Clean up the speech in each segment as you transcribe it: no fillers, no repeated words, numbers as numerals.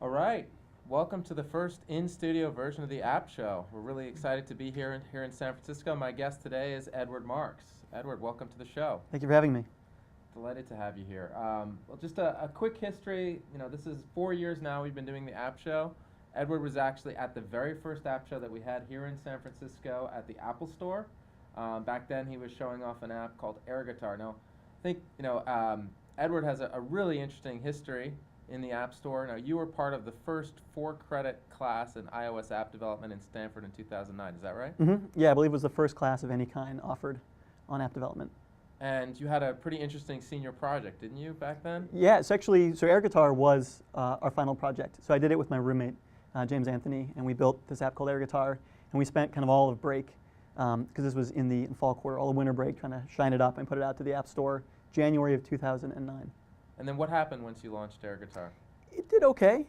All right. Welcome to the first in-studio version of the App Show. We're really excited to be here in San Francisco. My guest today is Edward Marks. Edward, welcome to the show. Thank you for having me. Delighted to have you here. Well, just a quick history. This is 4 years now we've been doing the App Show. Edward was actually at the very first App Show that we had here in San Francisco at the Apple Store. Back then, he was showing off an app called Air Guitar. Now, I think Edward has a really interesting history in the App Store. Now, you were part of the first 4-credit class in iOS app development in Stanford in 2009. Is that right? Yeah, I believe it was the first class of any kind offered on app development. And you had a pretty interesting senior project, didn't you, back then? Yeah, so Air Guitar was our final project. So I did it with my roommate, James Anthony, and we built this app called Air Guitar. And we spent kind of all of break, because this was in the fall quarter, all the winter break, trying to shine it up and put it out to the App Store, January of 2009. And then what happened once you launched Air Guitar? It did okay,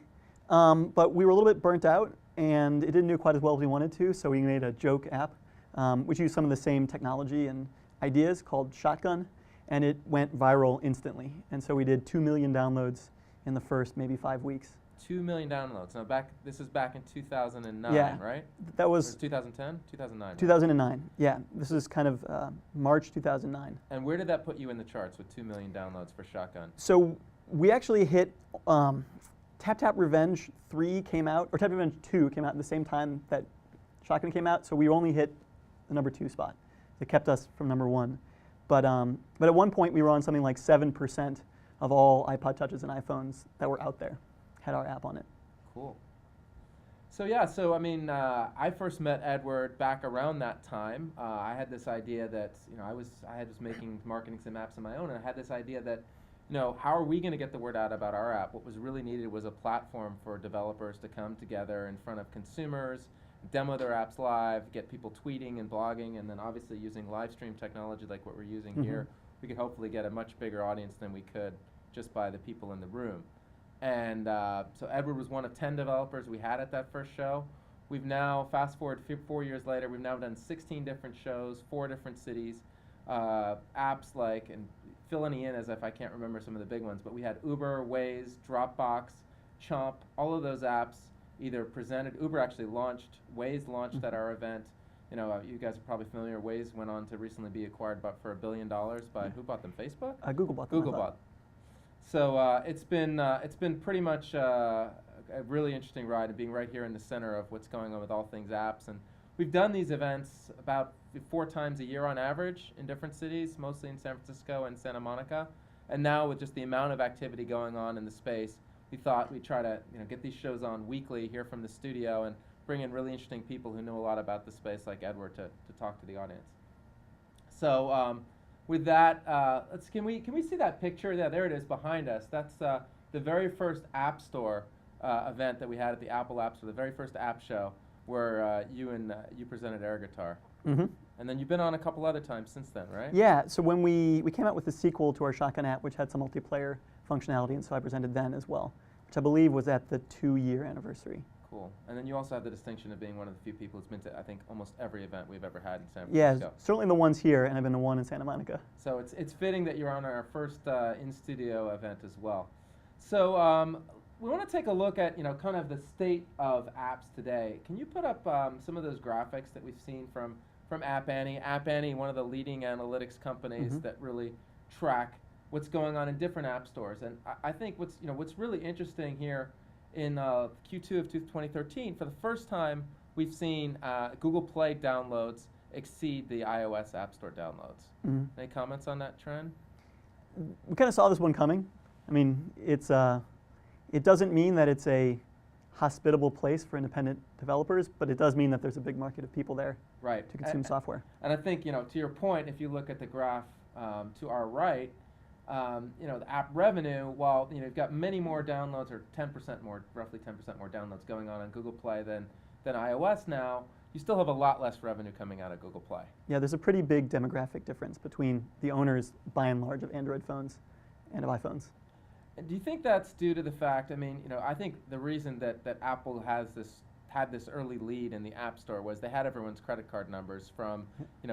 but we were a little bit burnt out, and it didn't do quite as well as we wanted to, so we made a joke app, which used some of the same technology and ideas called Shotgun, and it went viral instantly. And so we did 2 million downloads in the first maybe 5 weeks. 2 million downloads. Now, this is back in 2009, yeah, right? That was 2010? 2009. 2009, yeah. This is kind of March 2009. And where did that put you in the charts with 2 million downloads for Shotgun? So we actually hit Tap Tap Revenge 3 came out, or Tap Revenge 2 came out at the same time that Shotgun came out, so we only hit the number 2 spot. It kept us from number 1. But at one point we were on something like 7% of all iPod Touches and iPhones that were out there had our app on it. Cool. So yeah, I first met Edward back around that time. I had this idea that I was making marketing sim apps of my own, and I had this idea that how are we going to get the word out about our app? What was really needed was a platform for developers to come together in front of consumers, demo their apps live, get people tweeting and blogging, and then obviously using live stream technology like what we're using here, we could hopefully get a much bigger audience than we could just by the people in the room. And so Edward was one of 10 developers we had at that first show. We've now, fast forward 4 years later, we've now done 16 different shows, 4 different cities, apps like, and fill any in as if I can't remember some of the big ones, but we had Uber, Waze, Dropbox, Chomp, all of those apps either presented. Uber actually launched, Waze launched at our event. You guys are probably familiar, Waze went on to recently be acquired for $1 billion by, who bought them, Facebook? Google bought them. Google bought. So it's been pretty much a really interesting ride, and being right here in the center of what's going on with all things apps. And we've done these events about 4 times a year on average in different cities, mostly in San Francisco and Santa Monica. And now with just the amount of activity going on in the space, we thought we'd try to get these shows on weekly here from the studio and bring in really interesting people who know a lot about the space like Edward to talk to the audience. So with that, can we see that picture? Yeah, there it is behind us. That's the very first App Store event that we had at the Apple App Store, the very first App Show, where you presented Air Guitar. And then you've been on a couple other times since then, right? Yeah, so when we came out with the sequel to our Shotgun app, which had some multiplayer functionality, and so I presented then as well, which I believe was at the 2-year anniversary. Cool. And then you also have the distinction of being one of the few people who's been to, I think, almost every event we've ever had in San Francisco. Yeah, certainly the ones here, and I've been to one in Santa Monica. So it's fitting that you're on our first in-studio event as well. So we want to take a look at kind of the state of apps today. Can you put up some of those graphics that we've seen from App Annie? App Annie, one of the leading analytics companies that really track what's going on in different app stores. And I think what's really interesting here in Q2 of 2013, for the first time, we've seen Google Play downloads exceed the iOS App Store downloads. Any comments on that trend? We kind of saw this one coming. I mean, it doesn't mean that it's a hospitable place for independent developers, but it does mean that there's a big market of people there to consume software. And I think, to your point, if you look at the graph to our right, the app revenue, while you've got many more downloads, or 10% more, roughly 10% more downloads going on Google Play than iOS now, you still have a lot less revenue coming out of Google Play. Yeah, there's a pretty big demographic difference between the owners, by and large, of Android phones and of iPhones. And do you think that's due to the fact, I think the reason that Apple had this early lead in the App Store was they had everyone's credit card numbers from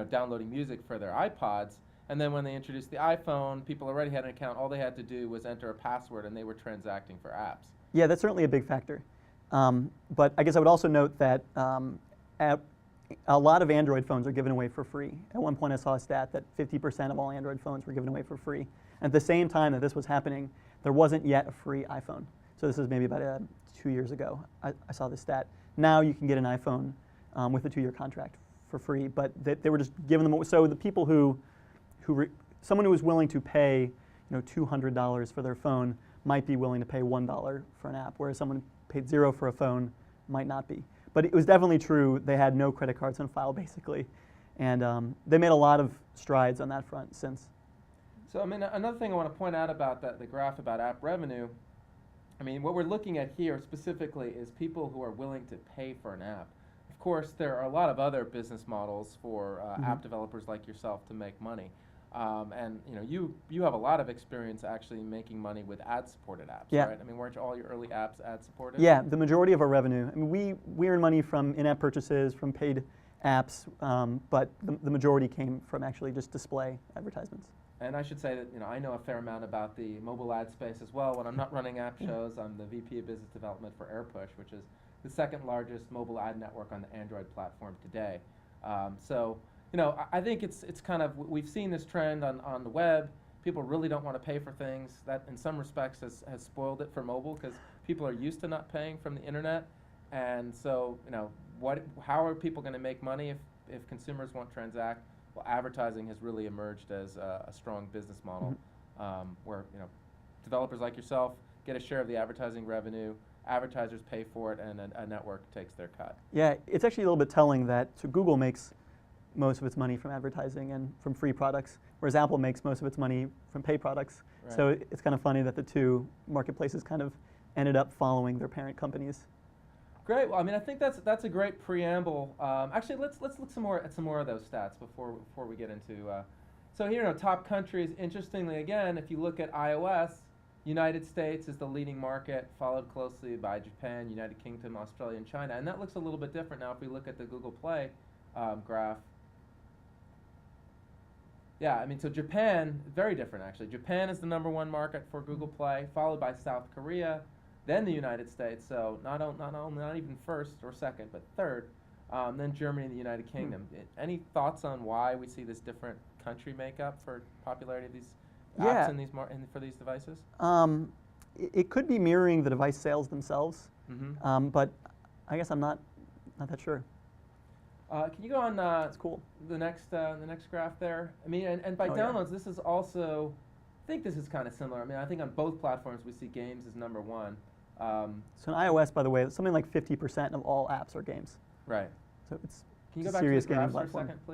downloading music for their iPods. And then when they introduced the iPhone, people already had an account. All they had to do was enter a password, and they were transacting for apps. Yeah, that's certainly a big factor. But I guess I would also note that a lot of Android phones are given away for free. At one point I saw a stat that 50% of all Android phones were given away for free. At the same time that this was happening, there wasn't yet a free iPhone. So this is maybe about 2 years ago. I saw this stat. Now you can get an iPhone with a 2-year contract for free, but they were just giving them. So the people someone who was willing to pay, $200 for their phone might be willing to pay $1 for an app, whereas someone who paid $0 for a phone might not be. But it was definitely true. They had no credit cards on file, basically, and they made a lot of strides on that front since. So I mean, another thing I want to point out about the graph about app revenue, I mean, what we're looking at here specifically is people who are willing to pay for an app. Of course, there are a lot of other business models for app developers like yourself to make money. And you have a lot of experience actually making money with ad-supported apps, right? I mean, weren't all your early apps ad-supported? Yeah, the majority of our revenue. I mean, we earn money from in-app purchases, from paid apps, but the majority came from actually just display advertisements. And I should say that I know a fair amount about the mobile ad space as well. When I'm not running AppShows, I'm the VP of Business Development for AirPush, which is the second largest mobile ad network on the Android platform today. I think it's kind of, we've seen this trend on the web. People really don't want to pay for things. That in some respects has spoiled it for mobile because people are used to not paying from the internet. And so, how are people going to make money if consumers won't transact? Well, advertising has really emerged as a strong business model where developers like yourself get a share of the advertising revenue, advertisers pay for it, and a network takes their cut. Yeah, it's actually a little bit telling that Google makes most of its money from advertising and from free products, whereas Apple makes most of its money from paid products. Right. So it's kind of funny that the two marketplaces kind of ended up following their parent companies. Great. Well, I mean, I think that's a great preamble. Actually, let's look at some more of those stats before we get into. So here, top countries. Interestingly, again, if you look at iOS, United States is the leading market, followed closely by Japan, United Kingdom, Australia, and China. And that looks a little bit different now if we look at the Google Play graph. Yeah, I mean, so Japan, very different actually. Japan is the #1 market for Google Play, followed by South Korea, then the United States. So not even first or second, but third. Then Germany and the United Kingdom. Any thoughts on why we see this different country makeup for popularity of these apps for these devices? It could be mirroring the device sales themselves, but I guess I'm not that sure. Can you go on That's cool. the next graph there? I mean, and by downloads, this is also, I think this is kind of similar. I mean, I think on both platforms we see games as #1. So in iOS, by the way, something like 50% of all apps are games. Right. So it's Can you go a back to serious the gaming graphs for a platform. second,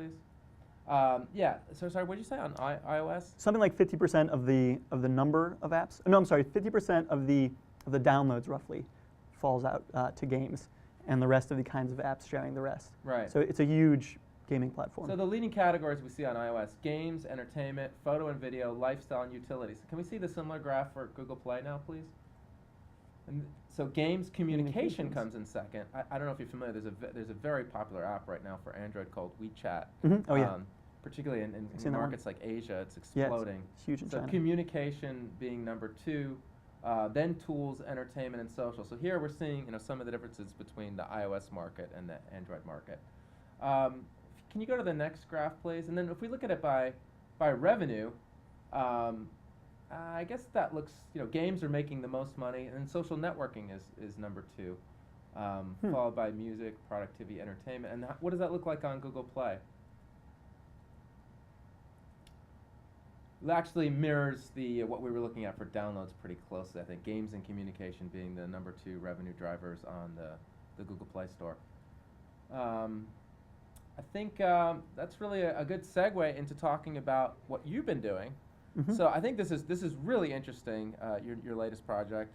please? Yeah. So sorry, what did you say on iOS? Something like 50% of the number of apps. No, I'm sorry. 50% of the downloads roughly falls out to games, and the rest of the kinds of apps sharing the rest. Right. So it's a huge gaming platform. So the leading categories we see on iOS: games, entertainment, photo and video, lifestyle, and utilities. Can we see the similar graph for Google Play now, please? And so games, communication comes in second. I don't know if you're familiar. There's a very popular app right now for Android called WeChat. Oh yeah. Particularly in markets like Asia, it's exploding. Yeah, it's huge in China. So communication being #2, then tools, entertainment, and social. So here we're seeing some of the differences between the iOS market and the Android market. Can you go to the next graph, please? And then if we look at it by revenue, I guess that looks, games are making the most money, and then social networking is *2, followed by music, productivity, entertainment. And what does that look like on Google Play? It actually mirrors what we were looking at for downloads pretty closely. I think games and communication being the #2 revenue drivers on the Google Play Store. I think that's really a good segue into talking about what you've been doing. So I think this is really interesting, your latest project.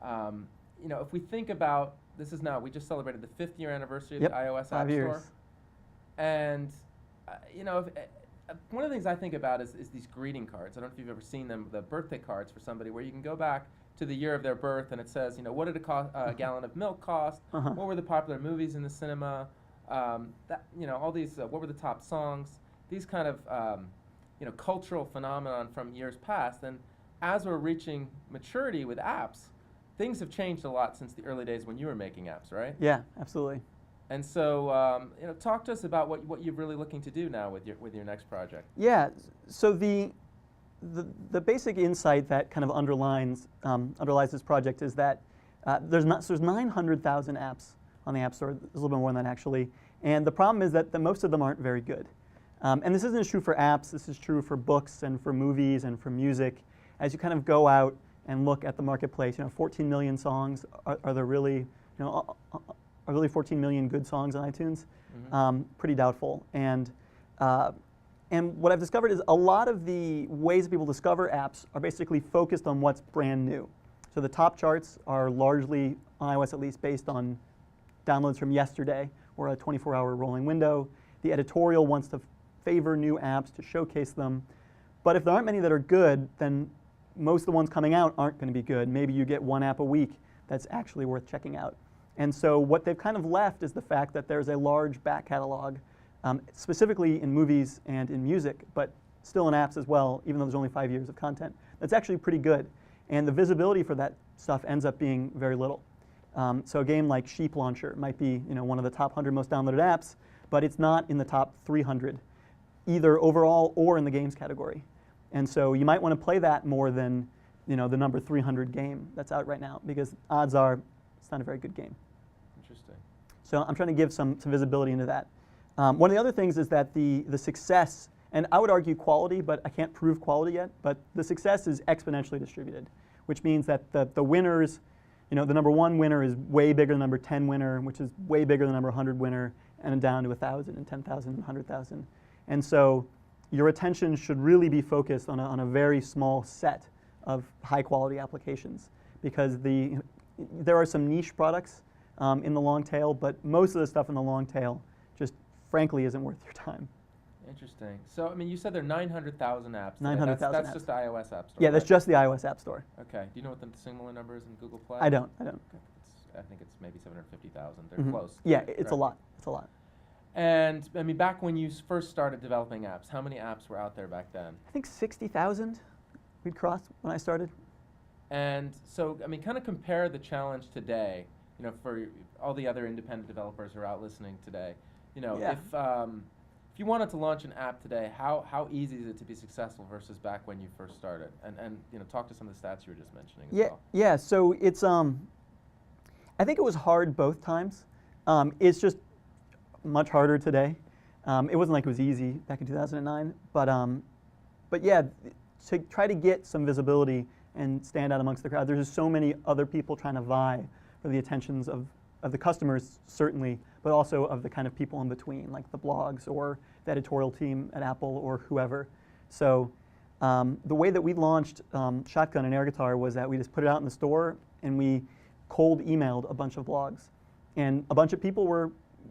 If we think about, we just celebrated the 5th year anniversary of the iOS App Store. And, one of the things I think about is these greeting cards. I don't know if you've ever seen them, the birthday cards for somebody where you can go back to the year of their birth and it says, what did a gallon of milk cost? What were the popular movies in the cinema? All these, what were the top songs? These kind of, cultural phenomenon from years past. And as we're reaching maturity with apps, things have changed a lot since the early days when you were making apps, right? Yeah, absolutely. And so, talk to us about what you're really looking to do now with your next project. Yeah. So the basic insight that kind of underlies this project is that there's 900,000 apps on the App Store. There's a little bit more than that actually. And the problem is that most of them aren't very good. And this isn't true for apps. This is true for books and for movies and for music. As you kind of go out and look at the marketplace, 14 million songs. Are there really, are really 14 million good songs on iTunes? Mm-hmm. Pretty doubtful. And what I've discovered is a lot of the ways that people discover apps are basically focused on what's brand new. So the top charts are largely, on iOS at least, based on downloads from yesterday or a 24-hour rolling window. The editorial wants to favor new apps to showcase them. But if there aren't many that are good, then most of the ones coming out aren't going to be good. Maybe you get one app a week that's actually worth checking out. And so what they've kind of left is the fact that there's a large back catalog, specifically in movies and in music, but still in apps as well, even though there's only 5 years of content. That's actually pretty good. And the visibility for that stuff ends up being very little. So a game like Sheep Launcher might be one of the top 100 most downloaded apps, but it's not in the top 300, either overall or in the games category. And so you might want to play that more than the number 300 game that's out right now, because odds are it's not a very good game. Interesting. So I'm trying to give some visibility into that. One of the other things is that the success, and I would argue quality, but I can't prove quality yet, but the success is exponentially distributed, which means that the winners, the number 1 winner is way bigger than the number 10 winner, which is way bigger than the number 100 winner, and then down to 1,000 and 10,000 and 100,000. And so your attention should really be focused on a very small set of high quality applications, because there are some niche products in the long tail, but most of the stuff in the long tail just frankly isn't worth your time. Interesting. So, I mean, you said there are 900,000 apps. 900,000 That's apps. just the iOS App Store. Yeah, that's right? just the iOS App Store. Okay. Do you know what the similar number is in Google Play? I don't. Okay. I think it's maybe 750,000. They're Mm-hmm. close. Yeah, it's Right. a lot. It's a lot. And, I mean, back when you first started developing apps, how many apps were out there back then? I think 60,000 we'd crossed when I started. And so, I mean, kind of compare the challenge today, for all the other independent developers who are out listening today. Yeah. If you wanted to launch an app today, how easy is it to be successful versus back when you first started? And talk to some of the stats you were just mentioning as well. Yeah. So it's I think it was hard both times. It's just much harder today. It wasn't like it was easy back in 2009, but yeah, to try to get some visibility and stand out amongst the crowd. There's just so many other people trying to vie for the attentions of the customers, certainly, but also of the kind of people in between, like the blogs or the editorial team at Apple or whoever. So the way that we launched Shotgun and air guitar was that we just put it out in the store and we cold emailed a bunch of blogs. And a bunch of people were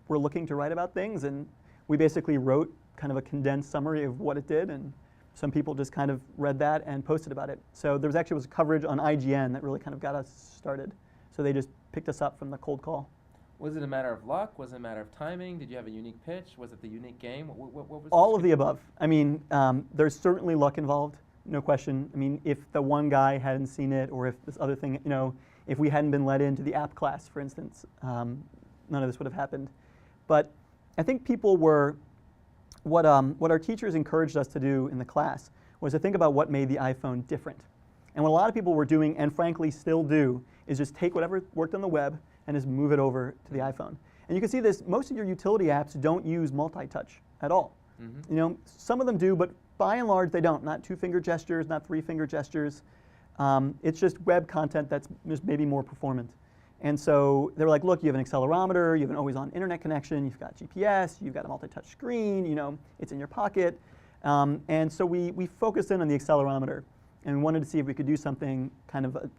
looking to write about things, and we basically wrote kind of a condensed summary of what it did, and some people just kind of read that and posted about it. So there was coverage on IGN that really kind of got us started. So they just picked us up from the cold call. Was it a matter of luck? Was it a matter of timing? Did you have a unique pitch? Was it the unique game? What was all of the above. I mean, there's certainly luck involved, no question. I mean, if the one guy hadn't seen it, or if this other thing, if we hadn't been let into the app class, for instance, none of this would have happened. But I think people were, what our teachers encouraged us to do in the class was to think about what made the iPhone different. And what a lot of people were doing, and frankly still do, is just take whatever worked on the web and just move it over to the iPhone. And you can see this, most of your utility apps don't use multi-touch at all. Mm-hmm. Some of them do, but by and large they don't. Not 2-finger gestures, not 3-finger gestures. It's just web content that's just maybe more performant. And so they were like, look, you have an accelerometer, you have an always-on internet connection, you've got GPS, you've got a multi-touch screen, it's in your pocket. And so we focused in on the accelerometer and we wanted to see if we could do something kind of a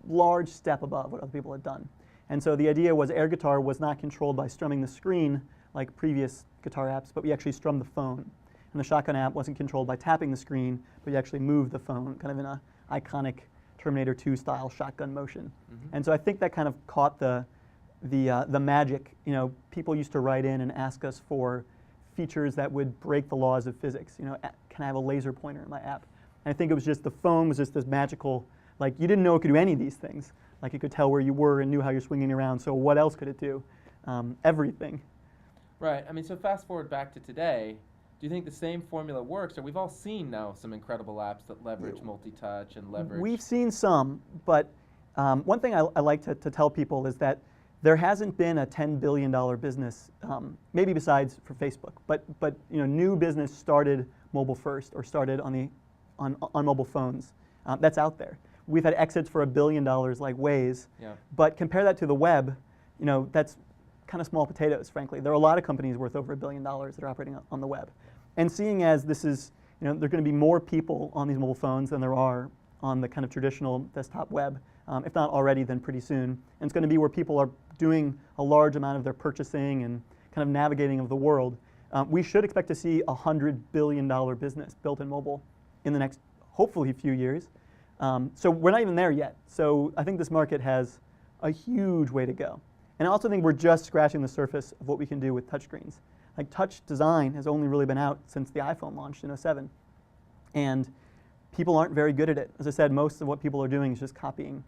large step above what other people had done. And so the idea was air guitar was not controlled by strumming the screen like previous guitar apps, but we actually strummed the phone. And the Shotgun app wasn't controlled by tapping the screen, but you actually moved the phone, kind of in a iconic Terminator 2 style shotgun motion. Mm-hmm. And so I think that kind of caught the magic. People used to write in and ask us for features that would break the laws of physics. Can I have a laser pointer in my app? And I think it was just the phone was just this magical Like you didn't know it could do any of these things. Like it could tell where you were and knew how you're swinging around. So what else could it do? Everything. Right. I mean, so fast forward back to today. Do you think the same formula works? Or we've all seen now some incredible apps that leverage multi-touch and leverage. We've seen some, but one thing I like to tell people is that there hasn't been a $10 billion business, maybe besides for Facebook, but new business started mobile first or started on mobile phones. That's out there. We've had exits for $1 billion like Waze, but compare that to the web, that's kind of small potatoes, frankly. There are a lot of companies worth over $1 billion that are operating on the web. And seeing as this is, there are going to be more people on these mobile phones than there are on the kind of traditional desktop web, if not already, then pretty soon. And it's going to be where people are doing a large amount of their purchasing and kind of navigating of the world. We should expect to see a $100 billion business built in mobile in the next, hopefully, few years. So we're not even there yet. So I think this market has a huge way to go. And I also think we're just scratching the surface of what we can do with touchscreens. Like touch design has only really been out since the iPhone launched in 2007. And people aren't very good at it. As I said, most of what people are doing is just copying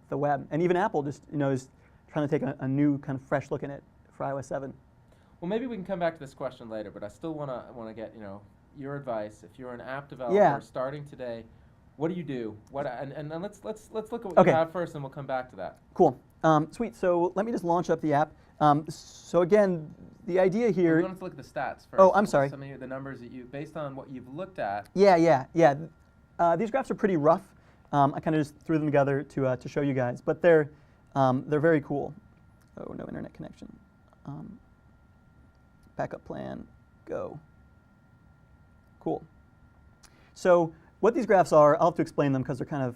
the web. And even Apple just is trying to take a new kind of fresh look in it for iOS 7. Well, maybe we can come back to this question later, but I still want to get your advice. If you're an app developer starting today, what do you do? And let's look at what you have first, and we'll come back to that. Cool. Sweet. So let me just launch up the app. So again, the idea here. We want to look at the stats first. Oh, I'm sorry. Some of the numbers that you, based on what you've looked at. Yeah. These graphs are pretty rough. I kind of just threw them together to show you guys, but they're very cool. Oh, no internet connection. Backup plan. Go. Cool. So what these graphs are, I'll have to explain them because they're kind of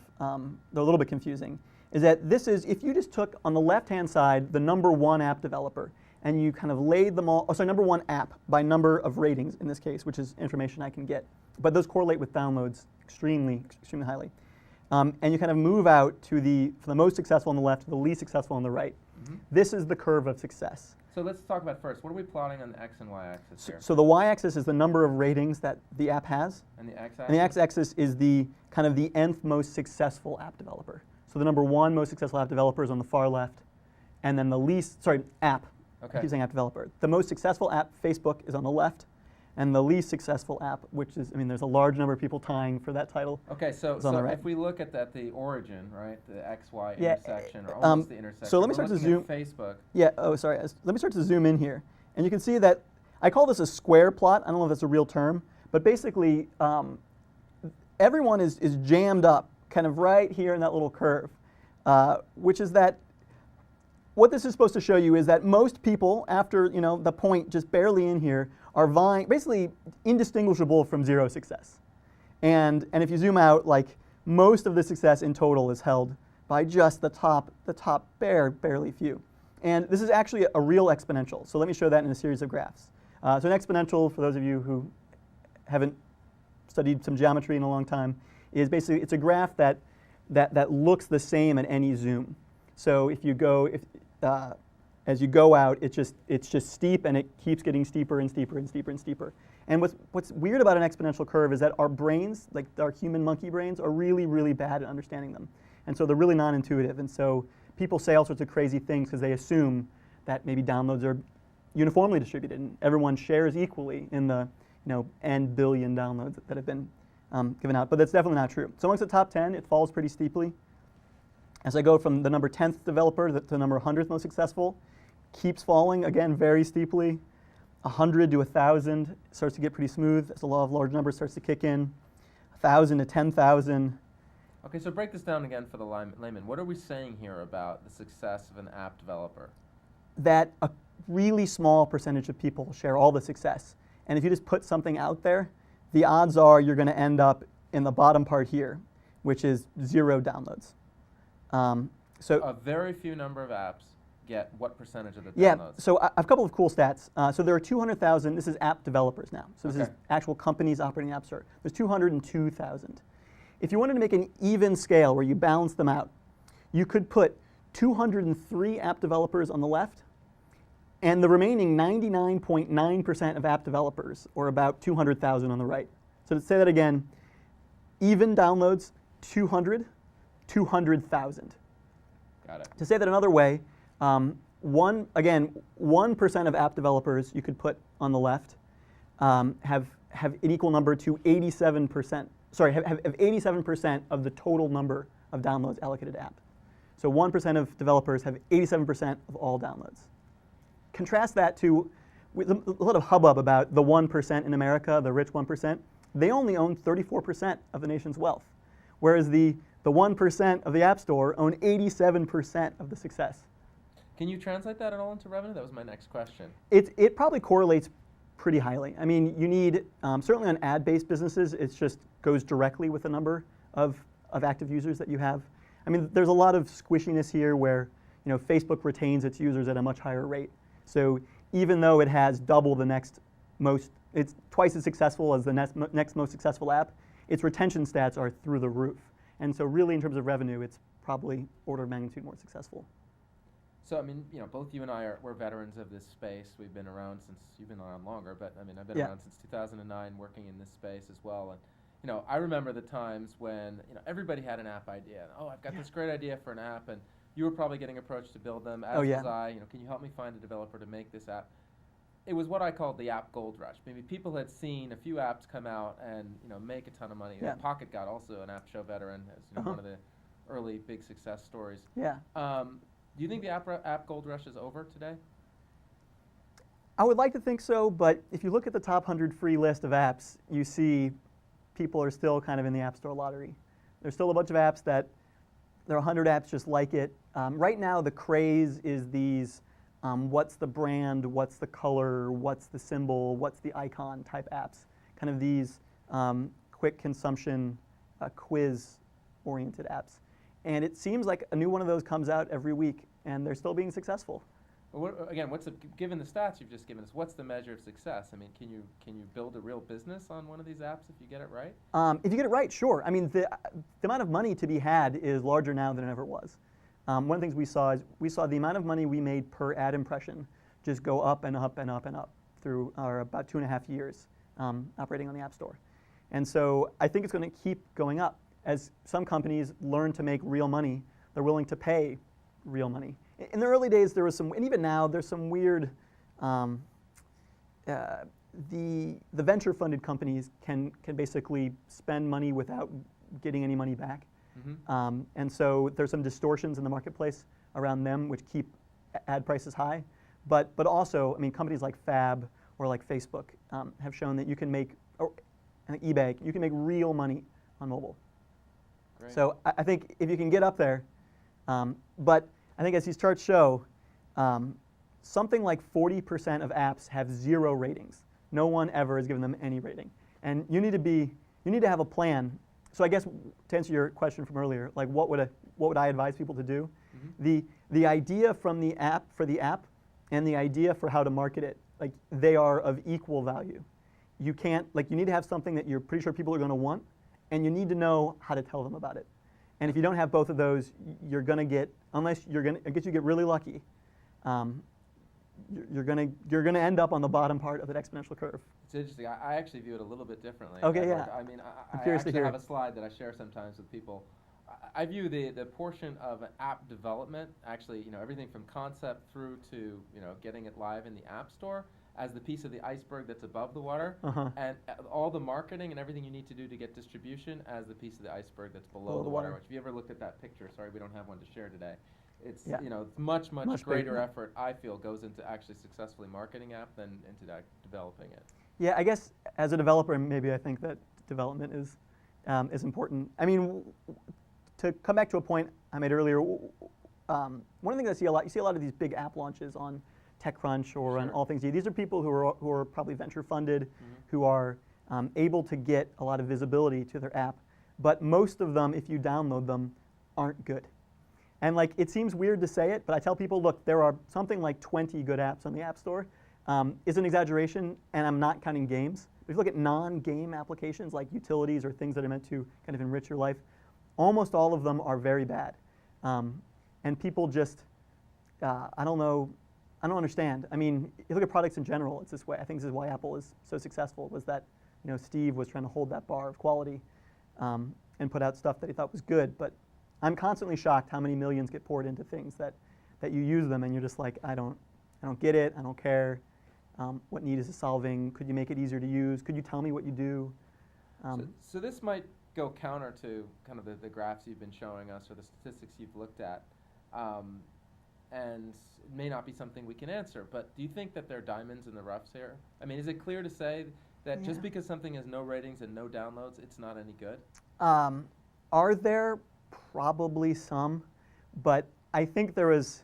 they're a little bit confusing. Is that this is, if you just took on the left-hand side the number one app developer and you kind of laid them all, number one app by number of ratings in this case, which is information I can get, but those correlate with downloads extremely highly. And you kind of move out to from the most successful on the left to the least successful on the right. Mm-hmm. This is the curve of success. So let's talk about first, what are we plotting on the X and Y axis here? So the Y axis is the number of ratings that the app has. And the X axis? And the X axis is the kind of the nth most successful app developer. So the number one most successful app developer is on the far left, and then the app. Okay. I keep saying app developer. The most successful app, Facebook, is on the left, and the least successful app, which is, there's a large number of people tying for that title. Okay, so right. if we look at the origin, right, the XY intersection, or almost the intersection. So let me start to zoom. Facebook. Yeah. Oh, sorry. Let me start to zoom in here, and you can see that I call this a square plot. I don't know if that's a real term, but basically, everyone is jammed up, kind of right here in that little curve, which is that. What this is supposed to show you is that most people, after the point just barely in here, are vying, basically indistinguishable from zero success. And if you zoom out, like most of the success in total is held by just the top barely few. And this is actually a real exponential. So let me show that in a series of graphs. So an exponential, for those of you who haven't studied some geometry in a long time, is basically it's a graph that looks the same at any zoom. So if you go, as you go out, it's just steep, and it keeps getting steeper and steeper and steeper and steeper. And what's weird about an exponential curve is that our brains, like our human monkey brains, are really, really bad at understanding them. And so they're really non-intuitive. And so people say all sorts of crazy things because they assume that maybe downloads are uniformly distributed and everyone shares equally in the n billion downloads that have been given out. But that's definitely not true. So amongst the top 10, it falls pretty steeply. As I go from the number 10th developer to the number 100th most successful, keeps falling, again, very steeply. 100 to 1,000 starts to get pretty smooth as the law of large numbers starts to kick in. 1,000 to 10,000. Okay, so break this down again for the layman. What are we saying here about the success of an app developer? That a really small percentage of people share all the success. And if you just put something out there, the odds are you're going to end up in the bottom part here, which is 0 downloads. So a very few number of apps get what percentage of the downloads? Yeah, so I have a couple of cool stats. So there are 200,000, this is app developers now. So this is actual companies operating App Store. There's 202,000. If you wanted to make an even scale where you balance them out, you could put 203 app developers on the left and the remaining 99.9% of app developers, or about 200,000 on the right. So to say that again, even downloads, 200. 200,000. Got it. To say that another way, 1% of app developers you could put on the left have an equal number to 87%. Sorry, have 87% of the total number of downloads allocated to app. So 1% of developers have 87% of all downloads. Contrast that to with a lot of hubbub about the 1% in America, the rich 1%. They only own 34% of the nation's wealth, whereas the 1% of the App Store own 87% of the success. Can you translate that at all into revenue? That was my next question. It probably correlates pretty highly. I mean, you need, certainly on ad-based businesses, it just goes directly with the number of active users that you have. I mean, there's a lot of squishiness here where, Facebook retains its users at a much higher rate. So even though it has double the next most, it's twice as successful as the next most successful app, its retention stats are through the roof. And so really in terms of revenue, it's probably order of magnitude more successful. So, I mean, both you and I we're veterans of this space. We've been around since, you've been around longer, but I mean, I've been around since 2009 working in this space as well. And, I remember the times when, everybody had an app idea. Oh, I've got this great idea for an app, and you were probably getting approached to build them, as was I. Can you help me find a developer to make this app? It was what I called the app gold rush. Maybe people had seen a few apps come out and, make a ton of money. Yeah. Pocket got also an AppShow veteran, as one of the early big success stories. Yeah. Do you think the app gold rush is over today? I would like to think so, but if you look at the top 100 free list of apps, you see people are still kind of in the App Store lottery. There's still a bunch of apps that, there are 100 apps just like it. Right now the craze is these, what's the brand, what's the color, what's the symbol, what's the icon type apps. Kind of these quick consumption, quiz-oriented apps. And it seems like a new one of those comes out every week, and they're still being successful. Again, given the stats you've just given us, what's the measure of success? I mean, can you build a real business on one of these apps if you get it right? If you get it right, sure. I mean, the amount of money to be had is larger now than it ever was. One of the things we saw the amount of money we made per ad impression just go up and up and up and up through our about 2.5 years operating on the App Store. And so I think it's going to keep going up. As some companies learn to make real money, they're willing to pay real money. In the early days, there was some, and even now, there's some weird, the venture-funded companies can basically spend money without getting any money back. Mm-hmm. And so there's some distortions in the marketplace around them which keep ad prices high. But also, I mean, companies like Fab or like Facebook have shown that you can make, or eBay, you can make real money on mobile. Great. So I think if you can get up there, but I think as these charts show, something like 40% of apps have 0 ratings. No one ever has given them any rating. And you need to have a plan. So I guess to answer your question from earlier, like what would I advise people to do? Mm-hmm. The idea from the app for the app and the idea for how to market it, like they are of equal value. You can't, like you need to have something that you're pretty sure people are going to want, and you need to know how to tell them about it. And if you don't have both of those, you're going to get, unless you're going to, I guess you get really lucky, you're going to end up on the bottom part of that exponential curve. It's interesting. I actually view it a little bit differently. Okay, yeah. I mean, I actually have a slide that I share sometimes with people. I view the portion of an app development, actually, everything from concept through to, getting it live in the App Store, as the piece of the iceberg that's above the water, and all the marketing and everything you need to do to get distribution as the piece of the iceberg that's below the water. Which, if you ever looked at that picture, sorry we don't have one to share today, it's it's much greater effort, I feel, goes into actually successfully marketing app than into developing it. Yeah, I guess as a developer, maybe I think that development is important. I mean, to come back to a point I made earlier, one of the things I see a lot, you see a lot of these big app launches on TechCrunch or on All Things D. These are people who are probably venture funded, who are able to get a lot of visibility to their app. But most of them, if you download them, aren't good. And like, it seems weird to say it, but I tell people, look, there are something like 20 good apps on the App Store. Is an exaggeration, and I'm not counting games. If you look at non-game applications like utilities or things that are meant to kind of enrich your life, almost all of them are very bad. And people just, I don't understand. I mean, you look at products in general, it's this way. I think this is why Apple is so successful, was that Steve was trying to hold that bar of quality and put out stuff that he thought was good. But I'm constantly shocked how many millions get poured into things that you use them and you're just like, I don't get it. I don't care. What need is it solving? Could you make it easier to use? Could you tell me what you do? So this might go counter to kind of the graphs you've been showing us or the statistics you've looked at, and it may not be something we can answer, but do you think that there are diamonds in the roughs here? I mean, is it clear to say that just because something has no ratings and no downloads, it's not any good? Are there? Probably some, but I think there was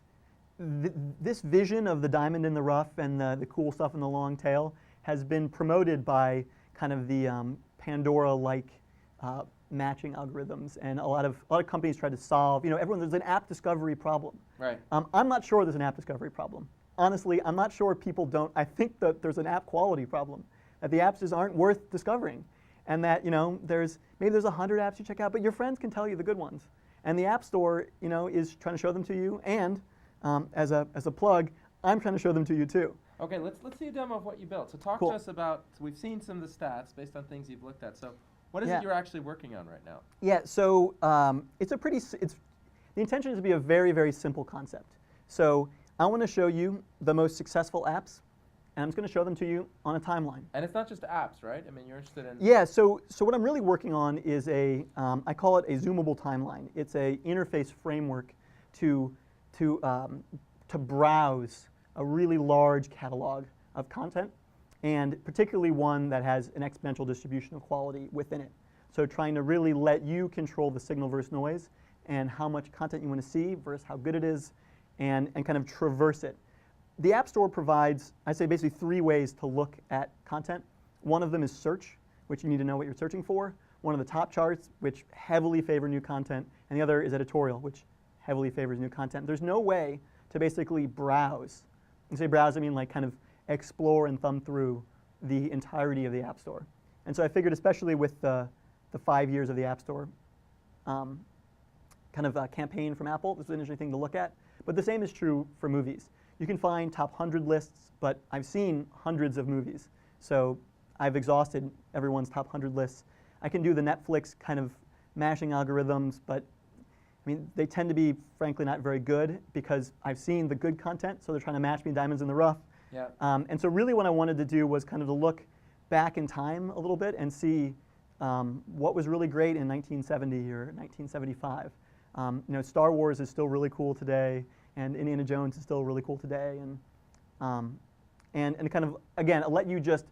this vision of the diamond in the rough and the cool stuff in the long tail has been promoted by kind of the Pandora-like matching algorithms, and a lot of companies try to solve. There's an app discovery problem. Right. I'm not sure there's an app discovery problem. Honestly, I'm not sure people don't. I think that there's an app quality problem, that the apps just aren't worth discovering, and that maybe there's 100 apps you check out, but your friends can tell you the good ones, and the App Store is trying to show them to you, and as a plug, I'm trying to show them to you too. Okay, let's see a demo of what you built. So talk to us about. So we've seen some of the stats based on things you've looked at. So what is it you're actually working on right now? Yeah. So the intention is to be a very, very simple concept. So I want to show you the most successful apps, and I'm just going to show them to you on a timeline. And it's not just apps, right? I mean, you're interested in. Yeah. So what I'm really working on is I call it a zoomable timeline. It's a interface framework to browse a really large catalog of content, and particularly one that has an exponential distribution of quality within it. So trying to really let you control the signal versus noise and how much content you want to see versus how good it is, and kind of traverse it. The App Store provides, I say, basically 3 ways to look at content. One of them is search, which you need to know what you're searching for. One of the top charts, which heavily favor new content, and the other is editorial, which heavily favors new content. There's no way to basically browse. When I say browse, I mean like kind of explore and thumb through the entirety of the App Store. And so I figured, especially with the 5 years of the App Store kind of campaign from Apple, this is an interesting thing to look at. But the same is true for movies. You can find top 100 lists, but I've seen hundreds of movies. So I've exhausted everyone's top 100 lists. I can do the Netflix kind of mashing algorithms, but I mean, they tend to be, frankly, not very good because I've seen the good content, so they're trying to match me diamonds in the rough. Yeah. And so really what I wanted to do was kind of to look back in time a little bit and see what was really great in 1970 or 1975. Star Wars is still really cool today, and Indiana Jones is still really cool today, and kind of, again, let you just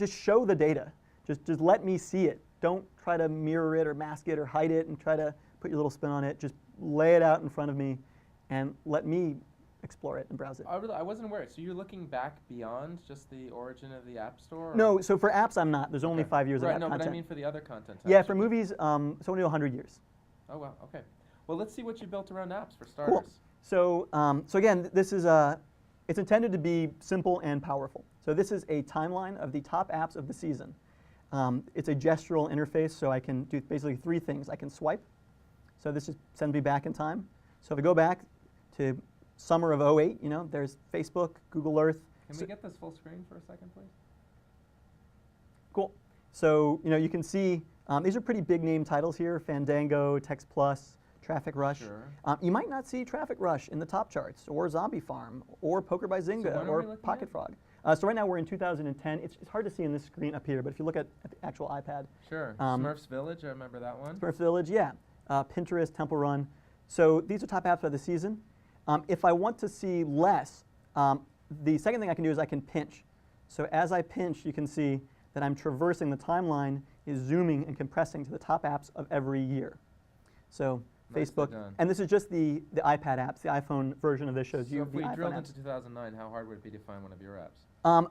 show the data. Just let me see it. Don't try to mirror it or mask it or hide it and try to put your little spin on it. Just lay it out in front of me and let me explore it and browse it. I wasn't aware. So you're looking back beyond just the origin of the App Store? No, so for apps I'm not. There's only 5 years of app content. Right, no, but I mean for the other content. Yeah, for movies, it's only 100 years. Oh, wow, okay. Well, let's see what you built around apps for starters. Cool. So again, this is it's intended to be simple and powerful. So this is a timeline of the top apps of the season. It's a gestural interface, so I can do basically 3 things. I can swipe. So this just sends me back in time. So if I go back to summer of 08, there's Facebook, Google Earth. Can we get this full screen for a second, please? Cool. So you can see these are pretty big name titles here: Fandango, Text Plus, Traffic Rush. Sure. You might not see Traffic Rush in the top charts, or Zombie Farm, or Poker by Zynga, or Pocket Frog. So right now we're in 2010. It's hard to see in this screen up here, but if you look at the actual iPad. Sure. Smurfs Village, I remember that one. Smurfs Village, yeah. Pinterest, Temple Run. So these are top apps of the season. If I want to see less, the second thing I can do is I can pinch. So as I pinch, you can see that I'm traversing the timeline, is zooming and compressing to the top apps of every year. So Facebook, and this is just the iPad apps. The iPhone version of this shows you the iPhone apps. So if we drilled into 2009, how hard would it be to find one of your apps?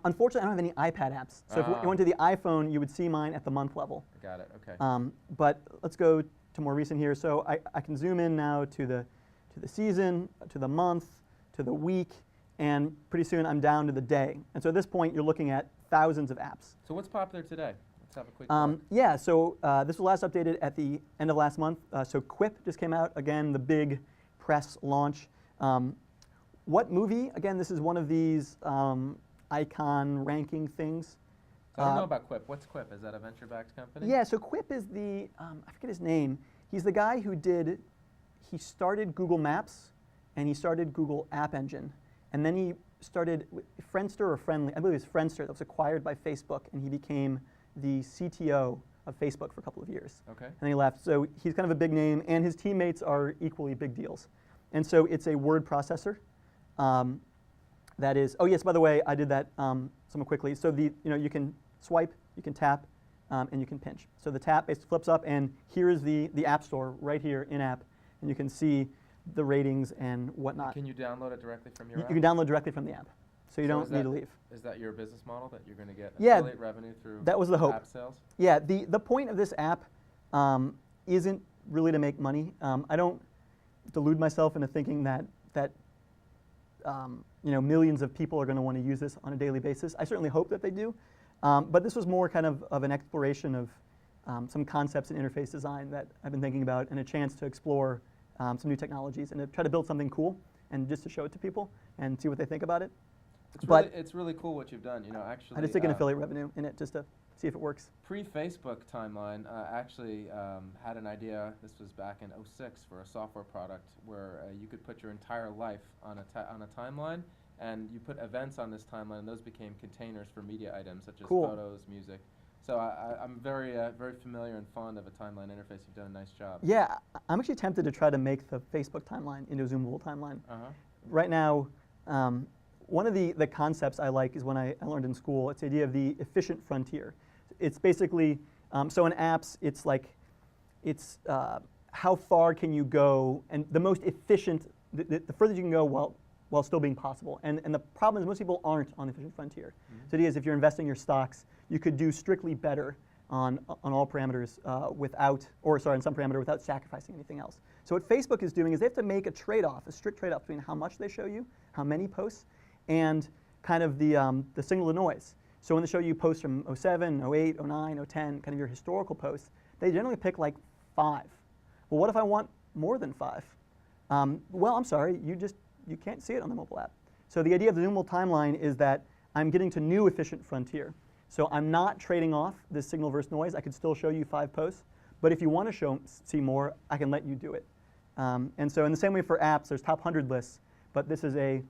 Unfortunately, I don't have any iPad apps. So if you went to the iPhone, you would see mine at the month level. Got it, okay. But let's go to more recent here. So I can zoom in now to the season, to the month, to the week, and pretty soon I'm down to the day. And so at this point, you're looking at thousands of apps. So what's popular today? Let's have a quick look. Yeah, so this was last updated at the end of last month. So Quip just came out, again, the big press launch. What movie? Again, this is one of these icon ranking things. So I don't know about Quip. What's Quip? Is that a venture-backed company? Yeah, so Quip is I forget his name. He's the guy who did he started Google Maps, and he started Google App Engine, and then he started Friendster or Friendly. I believe it was Friendster that was acquired by Facebook, and he became the CTO of Facebook for a couple of years. Okay. And he left. So he's kind of a big name, and his teammates are equally big deals. And so it's a word processor. That is. Oh yes. By the way, I did that somewhat quickly. So you can swipe, you can tap, and you can pinch. So the tap basically flips up, and here is the App Store right here in app, and you can see the ratings and whatnot. Can you download it directly from your app? You can download directly from the app, so you don't need to leave. Is that your business model, that you're going to get Yeah, affiliate revenue through that was the hope. app sales? Yeah, the point of this app isn't really to make money. I don't delude myself into thinking that millions of people are going to want to use this on a daily basis. I certainly hope that they do, but this was more kind of an exploration of some concepts in interface design that I've been thinking about, and a chance to explore some new technologies and to try to build something cool and just to show it to people and see what they think about it. It's really cool what you've done. Actually, I just take an affiliate revenue in it just to see if it works. Pre-Facebook timeline actually had an idea. This was back in '06 for a software product where you could put your entire life on a timeline, and you put events on this timeline, and those became containers for media items such as photos, music. So I'm very familiar and fond of a timeline interface. You've done a nice job. Yeah, I'm actually tempted to try to make the Facebook timeline into a zoomable timeline. Right now, one of the concepts I like is one I learned in school. It's the idea of the efficient frontier. It's basically, so in apps, it's how far can you go, and the most efficient, the furthest you can go while still being possible. And the problem is most people aren't on the efficient frontier. So the idea is if you're investing your stocks, you could do strictly better on all parameters on some parameter without sacrificing anything else. So what Facebook is doing is they have to make a trade-off, a strict trade-off between how much they show you, how many posts, and kind of the signal to noise. So when they show you posts from 07, 08, 09, 010, kind of your historical posts, they generally pick like 5. Well, what if I want more than 5? Well, I'm sorry, you can't see it on the mobile app. So the idea of the zoomable timeline is that I'm getting to new efficient frontier. So I'm not trading off this signal versus noise. I could still show you 5 posts, but if you want to see more, I can let you do it. And so in the same way for apps, there's top 100 lists, but this is a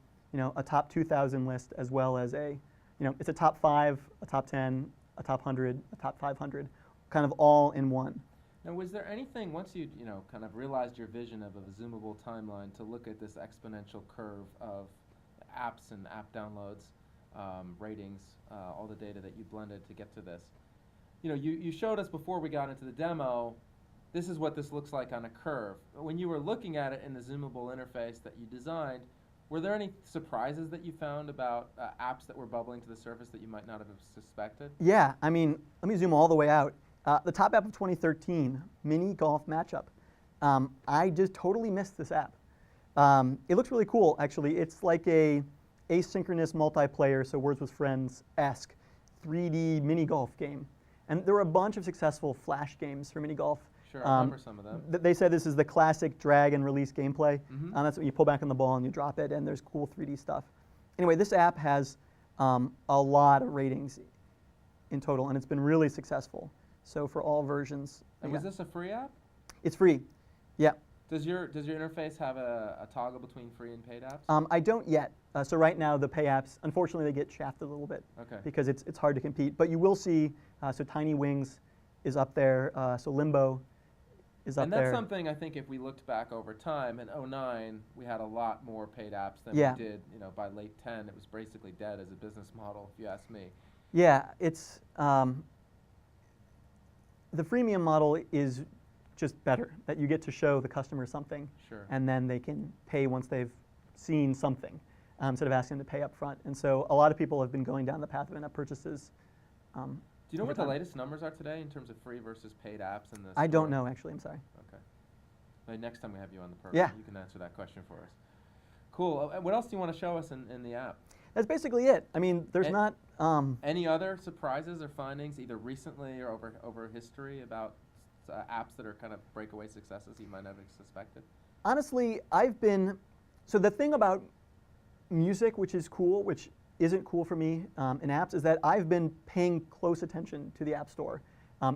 top 2,000 list as well as it's a top 5, a top 10, a top 100, a top 500, kind of all in one. Now, was there anything, once you kind of realized your vision of a zoomable timeline, to look at this exponential curve of apps and app downloads, ratings, all the data that you blended to get to this? You showed us before we got into the demo, this is what this looks like on a curve. When you were looking at it in the zoomable interface that you designed, were there any surprises that you found about apps that were bubbling to the surface that you might not have suspected? Yeah, I mean, let me zoom all the way out. The top app of 2013, mini golf matchup. I just totally missed this app. It looks really cool, actually. It's like a asynchronous multiplayer, so Words with Friends-esque 3D mini golf game. And there were a bunch of successful Flash games for mini golf. Sure, I remember some of them. They said this is the classic drag and release gameplay. That's when you pull back on the ball and you drop it, and there's cool 3D stuff. Anyway, this app has a lot of ratings in total, and it's been really successful. So for all versions. And was this a free app? It's free, yeah. Does your interface have a toggle between free and paid apps? I don't yet. So right now the pay apps, unfortunately, they get shafted a little bit. Okay. Because it's hard to compete. But you will see, so Tiny Wings is up there, so Limbo is up there. And that's something I think if we looked back over time, in '09 we had a lot more paid apps than we did. By late 10 it was basically dead as a business model, if you ask me. Yeah, it's the freemium model is just better, that you get to show the customer something, and then they can pay once they've seen something, instead of asking them to pay up front. And so a lot of people have been going down the path of in-app purchases. Do you know what the latest numbers are today in terms of free versus paid apps in this? I don't know, actually. I'm sorry. Okay. Maybe next time we have you on the program, you can answer that question for us. Cool. What else do you want to show us in the app? That's basically it. I mean, there's not... any other surprises or findings, either recently or over history, about apps that are kind of breakaway successes you might not have suspected? Honestly, so the thing about music, which is cool, which isn't cool for me in apps, is that I've been paying close attention to the App Store.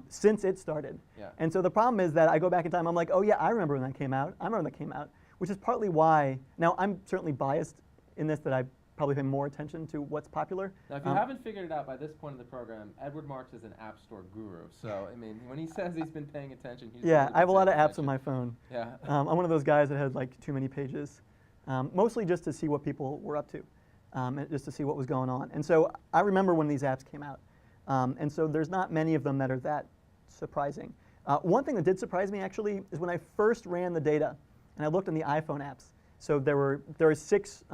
since it started. Yeah. And so the problem is that I go back in time, I'm like, oh yeah, I remember when that came out. I remember when that came out, which is partly why, now I'm certainly biased in this that I probably pay more attention to what's popular. Now, if you haven't figured it out by this point in the program, Edward Marks is an App Store guru. So, I mean, when he says he's been paying attention, he's Yeah, really I have a been lot of paying apps on my phone. Yeah. I'm one of those guys that had like too many pages, mostly just to see what people were up to, and just to see what was going on. And so I remember when these apps came out. And so there's not many of them that are that surprising. One thing that did surprise me actually is when I first ran the data and I looked in the iPhone apps. So there are 6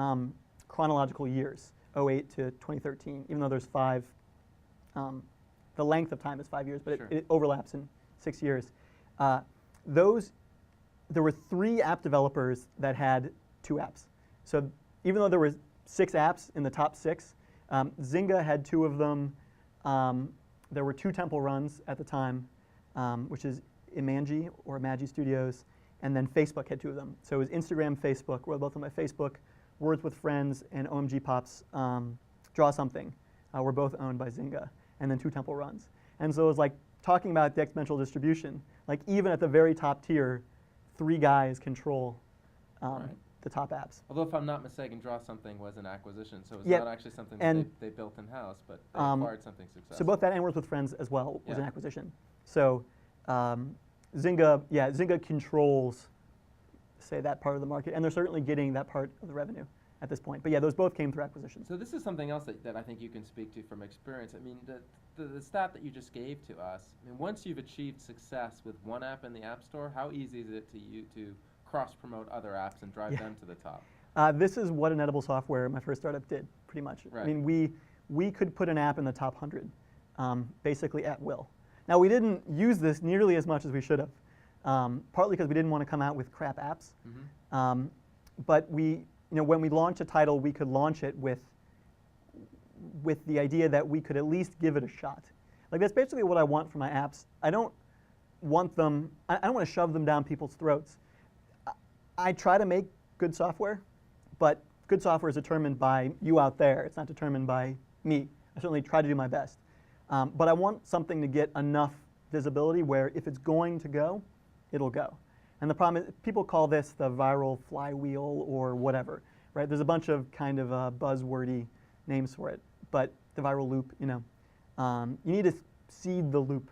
chronological years, 08 to 2013, even though there's 5. The length of time is 5 years, but Sure. it overlaps in 6 years. There were 3 app developers that had 2 apps. So even though there were 6 apps in the top 6, Zynga had 2 of them. There were 2 Temple Runs at the time, which is Imanji or Imagi Studios, and then Facebook had 2 of them. So it was Instagram, Facebook, were both on my Facebook, Words with Friends, and OMG Pop's Draw Something were both owned by Zynga, and then 2 Temple Runs. And so it was like talking about the exponential distribution, like even at the very top tier, 3 guys control Right. the top apps. Although, if I'm not mistaken, Draw Something was an acquisition, so it's Yeah, not actually something and that they built in-house, but they acquired something successful. So both that and Words with Friends as well was Yeah. an acquisition. So Zynga controls, say, that part of the market, and they're certainly getting that part of the revenue at this point. But yeah, those both came through acquisitions. So this is something else that I think you can speak to from experience. I mean, the stat that you just gave to us, I mean, once you've achieved success with one app in the App Store, how easy is it to cross-promote other apps and drive them to the top? This is what Inedible Software, my first startup, did, pretty much. Right. I mean, we could put an app in the top 100, basically at will. Now, we didn't use this nearly as much as we should have, partly because we didn't want to come out with crap apps. Mm-hmm. But when we launched a title, we could launch it with the idea that we could at least give it a shot. Like, that's basically what I want for my apps. I don't want to shove them down people's throats. I try to make good software, but good software is determined by you out there. It's not determined by me. I certainly try to do my best. But I want something to get enough visibility where if it's going to go, it'll go. And the problem is people call this the viral flywheel or whatever, right? There's a bunch of kind of buzzwordy names for it. But the viral loop, you need to seed the loop,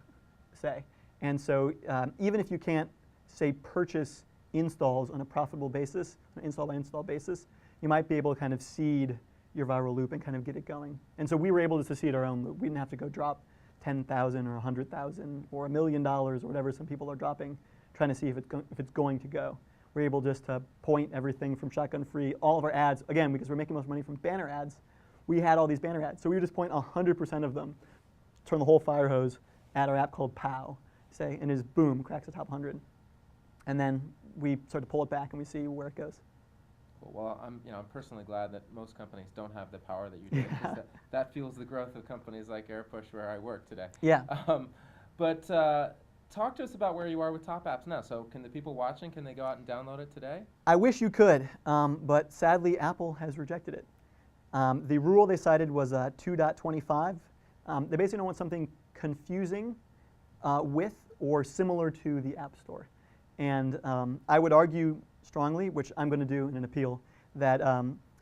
say. And so even if you can't, say, purchase installs on a profitable basis, an install by install basis, you might be able to kind of seed your viral loop and kind of get it going. And so we were able to seed our own loop. We didn't have to go drop 10,000 or 100,000 or $1 million or whatever some people are dropping, trying to see if it's going to go. We're able just to point everything from Shotgun Free, all of our ads, again, because we're making most money from banner ads, we had all these banner ads. So we would just point 100% of them, turn the whole fire hose at our app called POW, say, and just boom, cracks the top 100. And then we start to pull it back and we see where it goes. Cool. Well, I'm personally glad that most companies don't have the power that you do. Yeah. That fuels the growth of companies like AirPush, where I work today. Yeah. But talk to us about where you are with Top Apps now. So can the people watching, can they go out and download it today? I wish you could, but sadly Apple has rejected it. The rule they cited was 2.25. They basically don't want something confusing with or similar to the App Store. And I would argue strongly, which I'm going to do in an appeal, that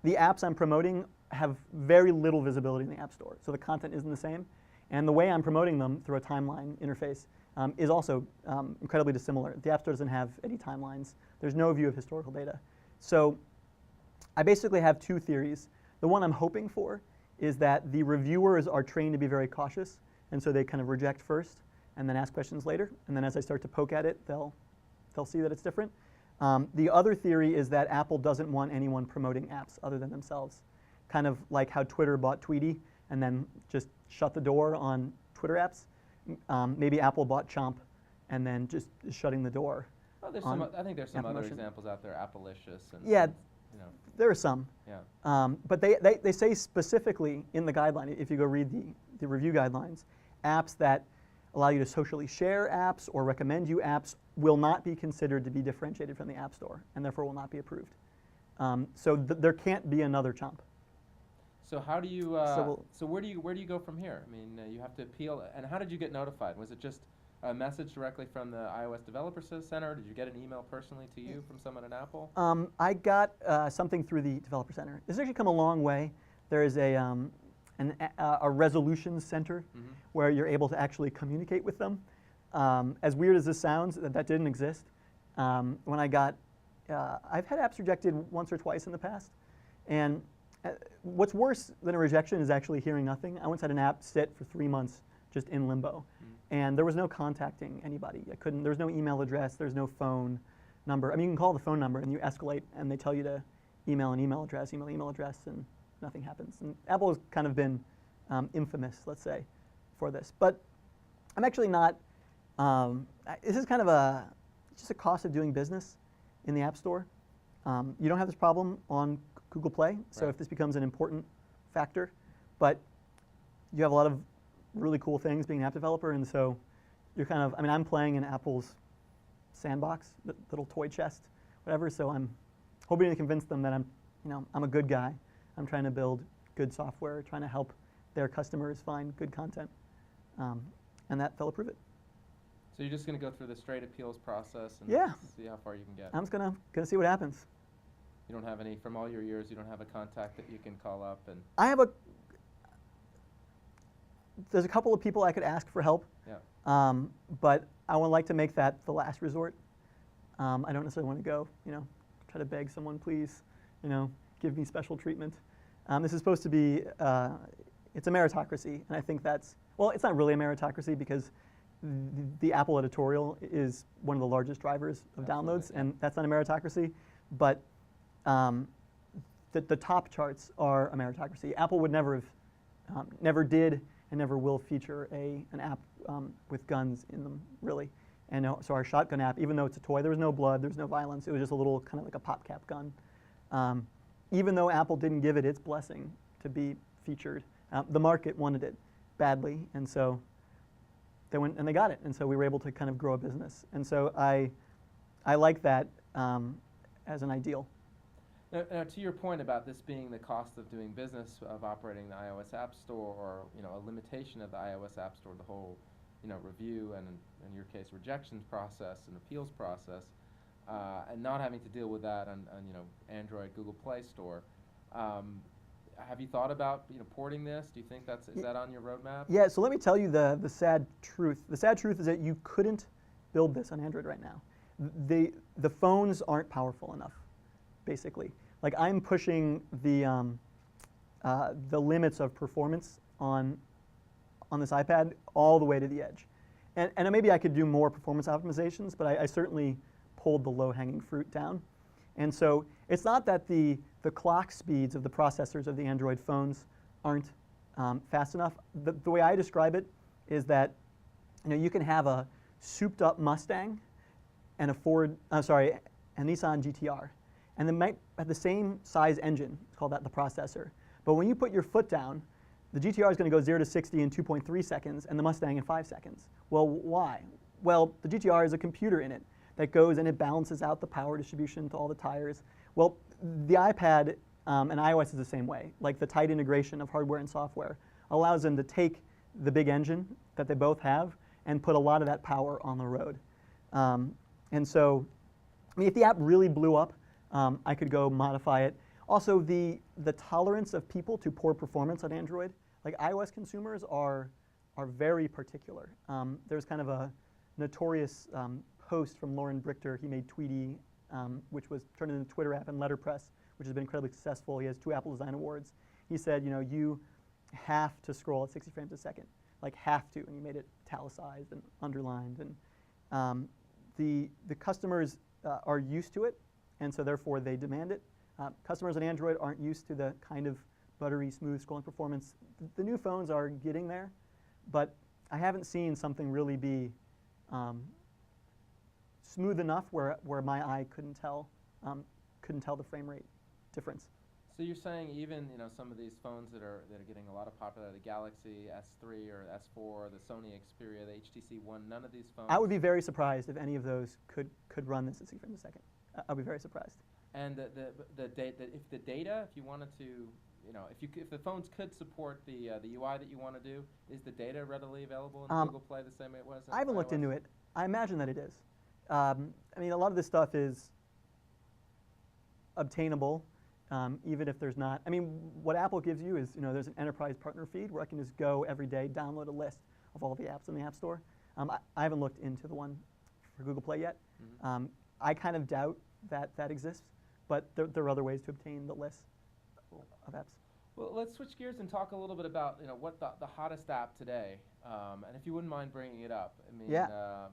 the apps I'm promoting have very little visibility in the App Store. So the content isn't the same. And the way I'm promoting them through a timeline interface is also incredibly dissimilar. The App Store doesn't have any timelines. There's no view of historical data. So I basically have 2 theories. The one I'm hoping for is that the reviewers are trained to be very cautious, and so they kind of reject first and then ask questions later. And then as I start to poke at it, they'll see that it's different. The other theory is that Apple doesn't want anyone promoting apps other than themselves, kind of like how Twitter bought Tweety and then just shut the door on Twitter apps. Maybe Apple bought Chomp and then just shutting the door. Well, I think there's some other examples out there, Applicious. And, yeah, there are some. Yeah. But they say specifically in the guideline, if you go read the review guidelines, apps that allow you to socially share apps or recommend you apps will not be considered to be differentiated from the App Store and therefore will not be approved. So there can't be another Chomp. So how do you? So So where do you go from here? I mean, you have to appeal. And how did you get notified? Was it just a message directly from the iOS Developer Center? Did you get an email personally to you from someone at Apple? I got something through the Developer Center. This has actually come a long way. There is a resolutions center where you're able to actually communicate with them. As weird as this sounds, that didn't exist. When I got, I've had apps rejected once or twice in the past, and what's worse than a rejection is actually hearing nothing. I once had an app sit for 3 months just in limbo, and there was no contacting anybody. I couldn't. There was no email address. There's no phone number. I mean, you can call the phone number and you escalate, and they tell you to email an email address, and nothing happens. And Apple has kind of been infamous, let's say, for this. But I'm actually not. This is kind of just a cost of doing business in the App Store. You don't have this problem on Google Play, so if this becomes an important factor, but you have a lot of really cool things being an app developer, and so you're kind of, I mean, I'm playing in Apple's sandbox, the little toy chest, whatever, so I'm hoping to convince them that I'm a good guy. I'm trying to build good software, trying to help their customers find good content, and that they'll approve it. So you're just going to go through the straight appeals process and see how far you can get. I'm just gonna see what happens. You don't have any, from all your years, you don't have a contact that you can call up and. I have there's a couple of people I could ask for help. Yeah. But I would like to make that the last resort. I don't necessarily want to go, try to beg someone, please, give me special treatment. This is supposed to be, it's a meritocracy, and I think well, it's not really a meritocracy because the Apple editorial is one of the largest drivers of downloads, and that's not a meritocracy, but the top charts are a meritocracy. Apple would never did and never will feature an app with guns in them, really. And so our shotgun app, even though it's a toy, there was no blood, there was no violence, it was just a little kind of like a pop cap gun. Even though Apple didn't give it its blessing to be featured, the market wanted it badly, and so they went and they got it, and so we were able to kind of grow a business. And so I like that as an ideal. Now, to your point about this being the cost of doing business, of operating the iOS App Store, or a limitation of the iOS App Store, the whole review and in your case rejections process and appeals process, and not having to deal with that on Android, Google Play Store. Have you thought about porting this? Do you think is that on your roadmap? Yeah. So let me tell you the sad truth. The sad truth is that you couldn't build this on Android right now. The phones aren't powerful enough, basically. Like I'm pushing the limits of performance on this iPad all the way to the edge, and maybe I could do more performance optimizations, but I certainly pulled the low-hanging fruit down. And so it's not that the clock speeds of the processors of the Android phones aren't fast enough. The way I describe it is that you can have a souped-up Mustang and a Nissan GTR, and they might have the same size engine. It's called the processor. But when you put your foot down, the GTR is going to go 0 to 60 in 2.3 seconds, and the Mustang in 5 seconds. Well, why? Well, the GTR has a computer in it that goes and it balances out the power distribution to all the tires. Well, the iPad and iOS is the same way. Like the tight integration of hardware and software allows them to take the big engine that they both have and put a lot of that power on the road. And so, I mean, if the app really blew up, I could go modify it. Also, the tolerance of people to poor performance on Android, like iOS consumers are very particular. There's kind of a notorious post from Lauren Brichter. He made Tweety, which was turned into a Twitter app, and Letterpress, which has been incredibly successful. He has 2 Apple Design Awards. He said, you have to scroll at 60 frames a second, like have to, and he made it italicized and underlined. And the customers are used to it, and so therefore they demand it. Customers on Android aren't used to the kind of buttery, smooth scrolling performance. The new phones are getting there, but I haven't seen something really be smooth enough where my eye couldn't tell the frame rate difference. So you're saying even some of these phones that are getting a lot of popularity, the Galaxy S3 or S4, the Sony Xperia, the HTC One, none of these phones. I would be very surprised if any of those could run this at 60 frames a second. I'd be very surprised. And if you wanted to if the phones could support the UI that you want to do, is the data readily available in Google Play the same way it was in I haven't looked iOS? into it. I imagine that it is. I mean, a lot of this stuff is obtainable, even if there's not. I mean, what Apple gives you is, there's an enterprise partner feed where I can just go every day, download a list of all the apps in the App Store. I haven't looked into the one for Google Play yet. Mm-hmm. I kind of doubt that exists, but there are other ways to obtain the list of apps. Well, let's switch gears and talk a little bit about what the hottest app today, and if you wouldn't mind bringing it up. I mean, yeah.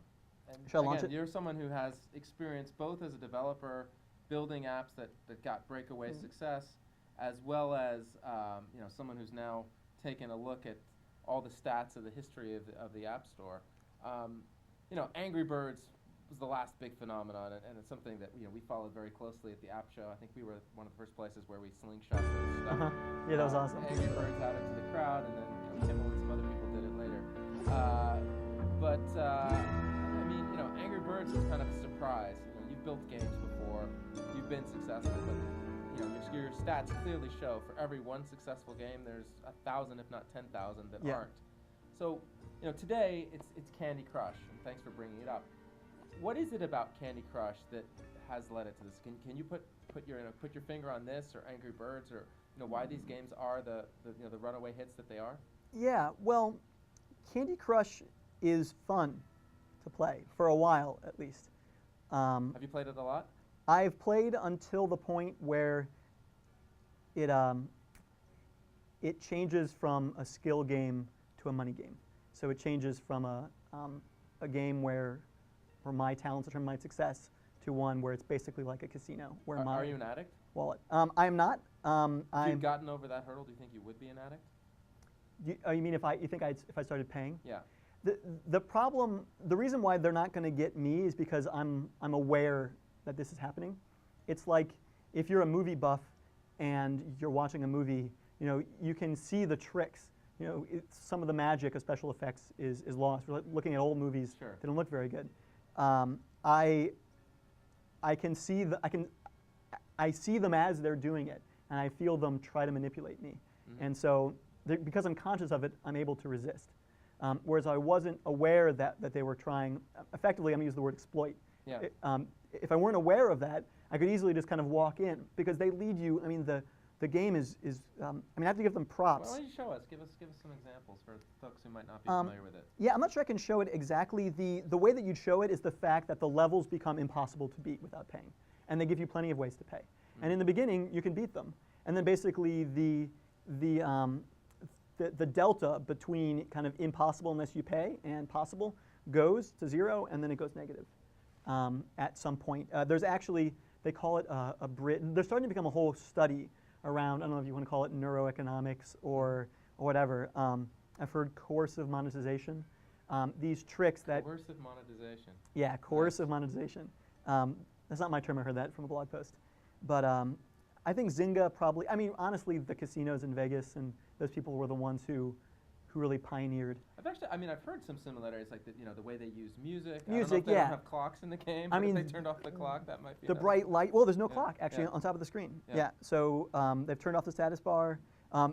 And Shall I again, launch it? you're someone who has experience both as a developer building apps that got breakaway success, as well as someone who's now taken a look at all the stats of the history of the App Store. Angry Birds was the last big phenomenon, and it's something that we followed very closely at the AppShow. I think we were one of the first places where we slingshot those stuff. Yeah, that was awesome. Angry Birds out into the crowd, and then Kimmel and some other people did it later. I mean, Angry Birds is kind of a surprise. You've built games before, you've been successful, but your stats clearly show for every one successful game, there's 1,000, if not 10,000, that aren't. So, today it's Candy Crush, and thanks for bringing it up. What is it about Candy Crush that has led it to this? Can you put your finger on this, or Angry Birds, or why these games are the runaway hits that they are? Yeah, well, Candy Crush is fun to play for a while at least. Have you played it a lot? I've played until the point where it changes from a skill game to a money game. So it changes from a game where my talents determine my success to one where it's basically like a casino. Where are you an addict? Wallet. I am not. If you've gotten over that hurdle, do you think you would be an addict? You mean if I started paying? Yeah. The problem, the reason why they're not going to get me is because I'm aware that this is happening. It's like if you're a movie buff and you're watching a movie, you can see the tricks. Some of the magic of special effects is lost. We're looking at old movies; Sure. They don't look very good. I can see I see them as they're doing it, and I feel them try to manipulate me. Mm-hmm. And so, because I'm conscious of it, I'm able to resist. Whereas I wasn't aware that they were trying. Effectively, I'm going to use the word exploit. Yeah. If I weren't aware of that, I could easily just kind of walk in because they lead you. I mean, the game is. I have to give them props. Well, why don't you show us? Give us some examples for folks who might not be familiar with it. Yeah, I'm not sure I can show it exactly. The way that you'd show it is the fact that the levels become impossible to beat without paying, and they give you plenty of ways to pay. Mm-hmm. And in the beginning, you can beat them, and then basically the delta between kind of impossible unless you pay and possible goes to 0, and then it goes negative at some point. There's actually, they call it a bridge. There's starting to become a whole study around, I don't know if you want to call it neuroeconomics or whatever. I've heard coercive monetization. These tricks that... Coercive monetization. Yeah, coercive monetization. That's not my term, I heard that from a blog post. But I think Zynga probably, honestly, the casinos in Vegas and those people were the ones who really pioneered. I've heard some similarities, like the way they use music. Music, I don't know if they don't have clocks in the game. If they turned off the clock, that might be the bright light. Well, there's no clock actually on top of the screen. Yeah. So they've turned off the status bar.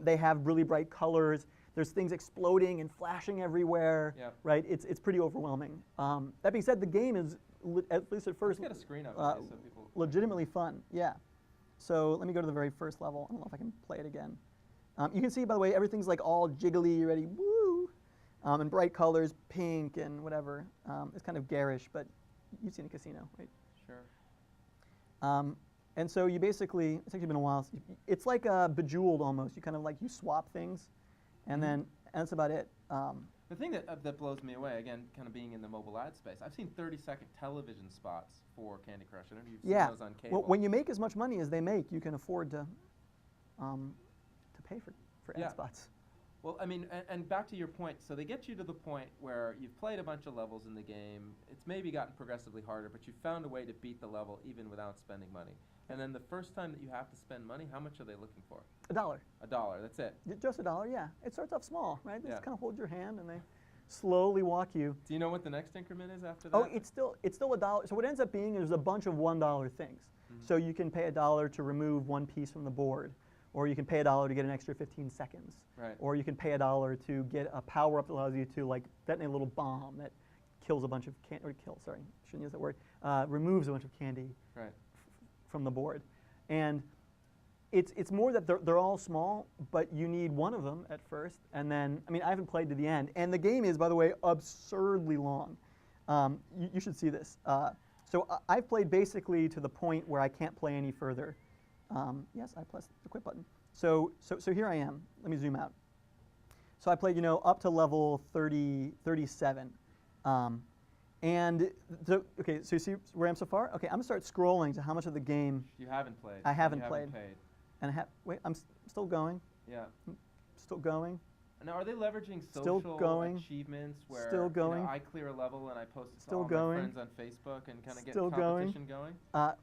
They have really bright colors. There's things exploding and flashing everywhere. Yep. Right. It's pretty overwhelming. That being said, the game is at least at first. Let's get a screen of it so people. Legitimately fun. Yeah. So let me go to the very first level. I don't know if I can play it again. You can see, by the way, everyth's like all jiggly, ready, woo, and bright colors, pink and whatever. It's kind of garish, but you've seen a casino, right? Sure. And so you basically, it's actually been a while. It's like Bejeweled almost. You kind of like, you swap things, and then and that's about it. The thing that blows me away, again, kind of being in the mobile ad space, I've seen 30-second television spots for Candy Crush. I don't know if you've seen those on cable. Well, when you make as much money as they make, you can afford to pay for ad spots. Well, and back to your point, so they get you to the point where you've played a bunch of levels in the game, it's maybe gotten progressively harder, but you've found a way to beat the level even without spending money. And then the first time that you have to spend money, how much are they looking for? $1. $1, that's it? Just $1, yeah. It starts off small, right? They just kind of hold your hand and they slowly walk you. Do you know what the next increment is after that? Oh, it's still $1. So what ends up being is a bunch of $1 things. Mm-hmm. So you can pay $1 to remove one piece from the board, or you can pay $1 to get an extra 15 seconds, Right. or you can pay $1 to get a power-up that allows you to like detonate a little bomb that kills a bunch of shouldn't use that word, removes a bunch of candy Right. from the board. And it's more that they're all small, but you need one of them at first, and then, I mean, I haven't played to the end, and the game is, by the way, absurdly long. You should see this. So I've played basically to the point where I can't play any further. Yes, I pressed the quit button. So here I am. Let me zoom out. So I played, up to level 37. Okay, so you see where I am so far? Okay, I'm gonna start scrolling to how much of the game You haven't played. I haven't You played. Paid. and wait, I'm still going, Yeah. still going. Now, are they leveraging Still social going. achievements where Still going. I clear a level and I post it to Still all going. my friends on Facebook and kind of get Still going. competition going?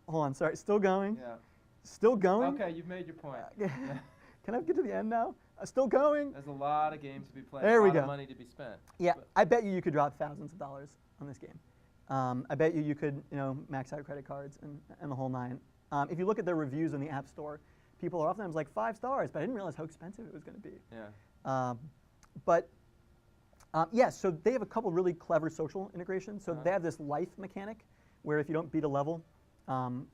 Hold on, sorry, still going, Yeah. still going. Okay, you've made your point. Yeah. Yeah. Can I get to the end now? Still going. There's a lot of games to be played. There a we lot go. of money to be spent. Yeah, But- I bet you could drop thousands of dollars on this game. I bet you could, max out credit cards and the whole nine. If you look at their reviews in the App Store, people are oftentimes like 5 stars, but I didn't realize how expensive it was going to be. Yeah. So they have a couple really clever social integrations. So they have this life mechanic where if you don't beat a level, you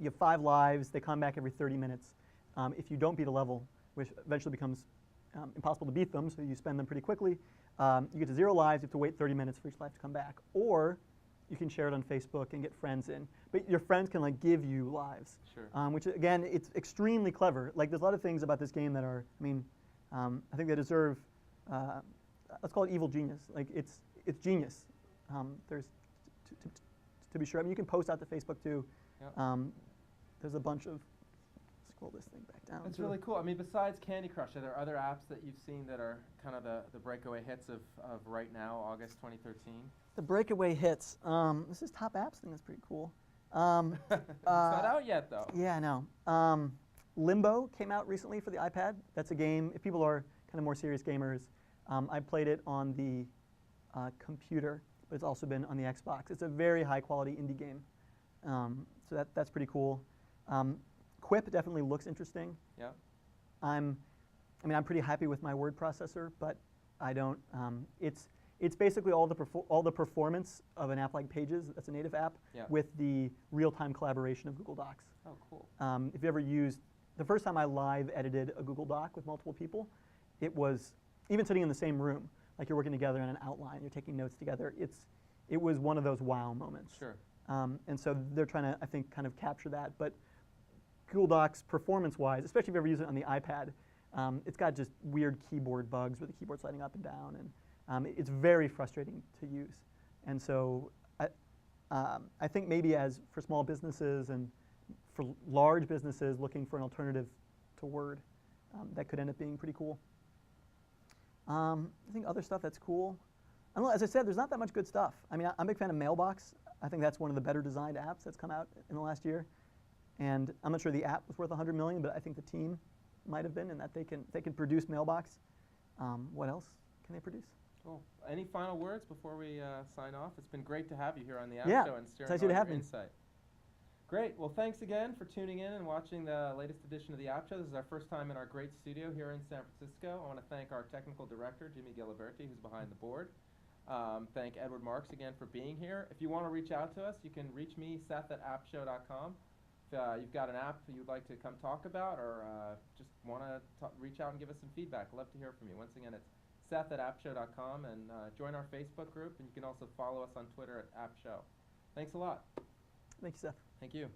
have 5 lives. They come back every 30 minutes. If you don't beat a level, which eventually becomes impossible to beat them, so you spend them pretty quickly, you get to 0 lives. You have to wait 30 minutes for each life to come back. Or you can share it on Facebook and get friends in. But your friends can like give you lives. Sure. Which again, it's extremely clever. Like there's a lot of things about this game that are, I think they deserve, let's call it evil genius. Like it's genius. There's, to be sure, you can post out to Facebook too. Yep. There's a bunch of, scroll this thing back down. That's really cool. Besides Candy Crush, are there other apps that you've seen that are kind of the breakaway hits of right now, August 2013? The breakaway hits. This is top apps thing. That's pretty cool. It's not out yet, though. Yeah, I know. Limbo came out recently for the iPad. That's a game, if people are kind of more serious gamers, I played it on the computer, but it's also been on the Xbox. It's a very high quality indie game. So that's pretty cool. Quip definitely looks interesting. Yeah. I'm pretty happy with my word processor, but I don't. It's basically all the performance of an app like Pages. That's a native app Yeah. with the real-time collaboration of Google Docs. Oh, cool. If you ever used, the first time I live edited a Google Doc with multiple people, it was even sitting in the same room, like you're working together on an outline, you're taking notes together. It was one of those wow moments. Sure. And so they're trying to, I think, kind of capture that. But Google Docs, performance-wise, especially if you ever use it on the iPad, it's got just weird keyboard bugs where the keyboard's sliding up and down, and it's very frustrating to use. And so I think maybe as for small businesses and for large businesses looking for an alternative to Word, that could end up being pretty cool. I think other stuff that's cool. I don't know, as I said, there's not that much good stuff. I'm a big fan of Mailbox. I think that's one of the better designed apps that's come out in the last year. And I'm not sure the app was worth $100 million, but I think the team might have been, and that they can produce Mailbox. What else can they produce? Cool. Any final words before we sign off? It's been great to have you here on the App Yeah, Show and it's sharing nice all to your have me. insight. Great. Well, thanks again for tuning in and watching the latest edition of the App Show. This is our first time in our great studio here in San Francisco. I want to thank our technical director, Jimmy Giliberti, who's behind the board. Thank Edward Marks again for being here. If you want to reach out to us, you can reach me, Seth at appshow.com. If you've got an app that you'd like to come talk about or just want to reach out and give us some feedback, I'd love to hear from you. Once again, it's Seth at appshow.com, and join our Facebook group, and you can also follow us on Twitter at AppShow. Thanks a lot. Thank you, Seth. Thank you.